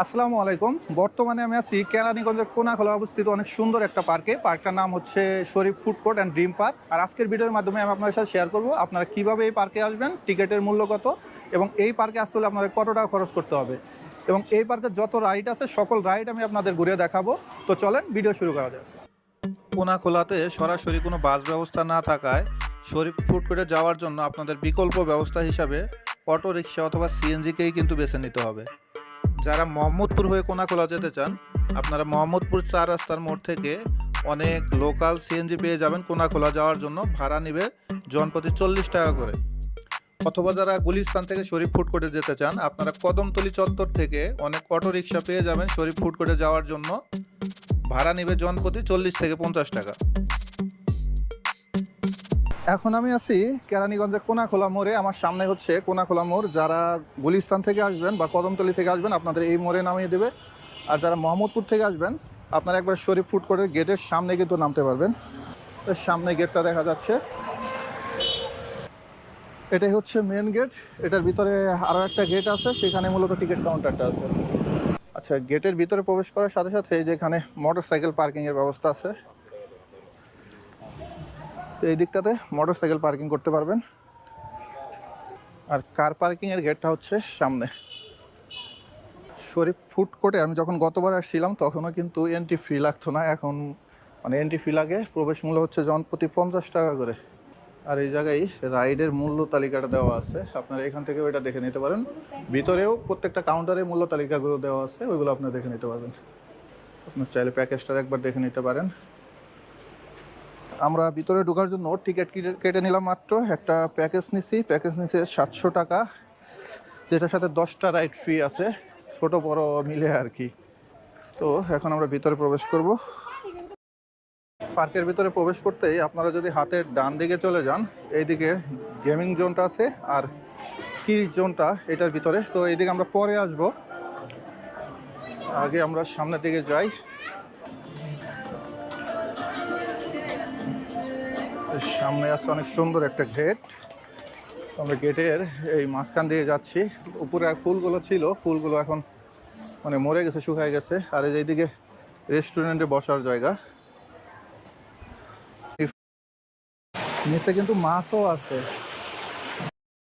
আসসালামু আলাইকুম। বর্তমানে আমি আছি কেরানীগঞ্জের কোনাখোলা অবস্থিত অনেক সুন্দর একটা পার্কে। পার্কটার নাম হচ্ছে Sharif food court and dream park. আর আজকের ভিডিওর মাধ্যমে আমি আপনাদের সাথে শেয়ার করব আপনারা কিভাবে এই পার্কে আসবেন, টিকিটের মূল্য কত এবং এই পার্কে আসতে হলে আপনাদের কত টাকা খরচ করতে হবে এবং এই পার্কের যত রাইড আছে সকল রাইড আমি আপনাদের ঘুরে দেখাবো। তো চলেন ভিডিও শুরু করা যাক। কোনাখোলাতে সরাসরি কোনো বাস ব্যবস্থা না থাকায় শরীফ ফুড কোর্টে যাওয়ার জন্য আপনাদের বিকল্প ব্যবস্থা হিসাবে অটো রিক্সা অথবা সিএনজিকেই কিন্তু বেছে নিতে হবে। যারা মোহাম্মদপুর হয়ে কোনাখোলা যেতে চান, আপনারা মোহাম্মদপুর 4 রাস্তার মোড় থেকে অনেক লোকাল সিএনজি পেয়ে যাবেন। কোনাখোলা যাওয়ার জন্য ভাড়া নেবে জনপ্রতি 40 টাকা করে। অথবা যারা গুলিস্তান থেকে শরীফ ফুড কোর্টে যেতে চান, আপনারা কদমতলী চত্বর থেকে অনেক অটো রিক্সা পেয়ে যাবেন শরীফ ফুড কোর্টে যাওয়ার জন্য। ভাড়া নেবে জনপ্রতি 40 থেকে 50 টাকা। এখন আমি আছি কেরানীগঞ্জের কোনাখোলা মোড়ে। আমার সামনে হচ্ছে কোনাখোলা মোড়। যারা গুলিস্তান থেকে আসবেন বা কদমতলী থেকে আসবেন আপনাদের এই মোড়ে নামিয়ে দেবে। আর যারা মোহাম্মদপুর থেকে আসবেন আপনারা একবার শরীফ ফুড কোর্টের গেটের সামনে কিন্তু নামতে পারবেন। এর সামনে গেটটা দেখা যাচ্ছে, এটাই হচ্ছে মেন গেট। এটার ভিতরে আরও একটা গেট আছে, সেখানে মূলত টিকিট কাউন্টারটা আছে। আচ্ছা, গেটের ভিতরে প্রবেশ করার সাথে সাথে যেখানে মোটর সাইকেল পার্কিংয়ের ব্যবস্থা আছে, এই দিকটাতে মোটর সাইকেল পার্কিং করতে পারবেন। আর কার পার্কিংয়ের গেটটা হচ্ছে সামনে। শরীফ ফুড কোর্টে আমি যখন গতবার আসছিলাম তখনও কিন্তু এন্ট্রি ফি লাগতো না। এখন এন্ট্রি ফি লাগে। প্রবেশ মূল্য হচ্ছে জনপ্রতি 50 টাকা করে। আর এই জায়গায় রাইডের মূল্য তালিকাটা দেওয়া আছে, আপনারা এখান থেকে ওইটা দেখে নিতে পারেন। ভিতরেও প্রত্যেকটা কাউন্টারে মূল্য তালিকাগুলো দেওয়া আছে, ওইগুলো আপনারা দেখে নিতে পারবেন। আপনার চাইলে প্যাকেজটা একবার দেখে নিতে পারেন। আমরা ভিতরে ঢোকার জন্য টিকিট কেটে নিলাম মাত্র। একটা প্যাকেজ নিছি 700 টাকা, যেটার সাথে 10টা রাইড ফ্রি আছে, ছোট বড় মিলে আর কি। তো এখন আমরা ভিতরে প্রবেশ করব। পার্কের ভিতরে প্রবেশ করতেই আপনারা যদি হাতের ডান দিকে চলে যান, এইদিকে গেমিং জোনটা আছে আর কিডস জোনটা এটার ভিতরে। তো এইদিকে আমরা পরে আসব, আগে আমরা সামনের দিকে যাই। সামনে আছে অনেক সুন্দর একটা গেট। আমরা গেটের এই মাঝখান দিয়ে যাচ্ছি। উপরে ফুলগুলো ছিল, ফুলগুলো এখন মরে গেছে, শুকায় গেছে। আর এইদিকে রেস্টুরেন্টে বসার জায়গা। নিচে কিন্তু মাছও আছে।